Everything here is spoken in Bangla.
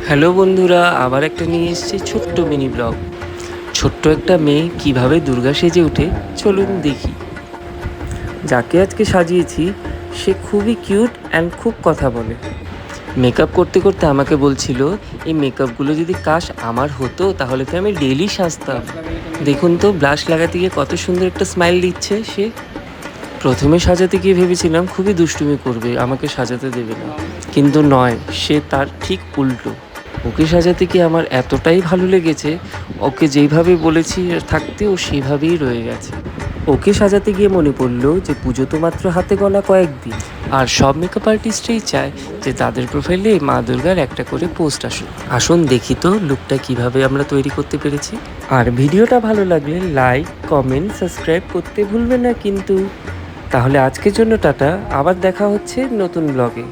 হ্যালো বন্ধুরা, আবার একটা নিয়ে এসেছি ছোট্ট মিনি ব্লগ। ছোট্ট একটা মেয়ে কিভাবে দুর্গা সেজে ওঠে চলুন দেখি। যাকে আজকে সাজিয়েছি সে খুবই কিউট অ্যান্ড খুব কথা বলে। মেকআপ করতে করতে আমাকে বলছিল এই মেকআপগুলো যদি কাশ আমার হতো তাহলে তো আমি ডেইলি সাজতাম। দেখুন তো ব্লাশ লাগাতে গিয়ে কত সুন্দর একটা স্মাইল দিচ্ছে সে। প্রথমে সাজাতে গিয়ে ভেবেছিলাম খুবই দুষ্টুমি করবে, আমাকে সাজাতে দেবে না, কিন্তু নয়, সে তার ঠিক উল্টো। ওকে সাজাতে গিয়ে আমার এতটাই ভালো লেগেছে, ওকে যেইভাবে বলেছি থাকতে ও সেইভাবেই রয়ে গেছে। ওকে সাজাতে গিয়ে মনে পড়লো যে পুজো তো মাত্র হাতে গোনা কয়েকদিন, আর সব মেকআপ আর্টিস্টই চায় যে তাদের প্রোফাইলে মা দুর্গার একটা করে পোস্ট আসুক। আসুন দেখি তো লুকটা কিভাবে আমরা তৈরি করতে পেরেছি। আর ভিডিওটা ভালো লাগলে লাইক, কমেন্ট, সাবস্ক্রাইব করতে ভুলবেন না কিন্তু। তাহলে আজকের জন্য টাটা, আবার দেখা হচ্ছে নতুন ব্লগে।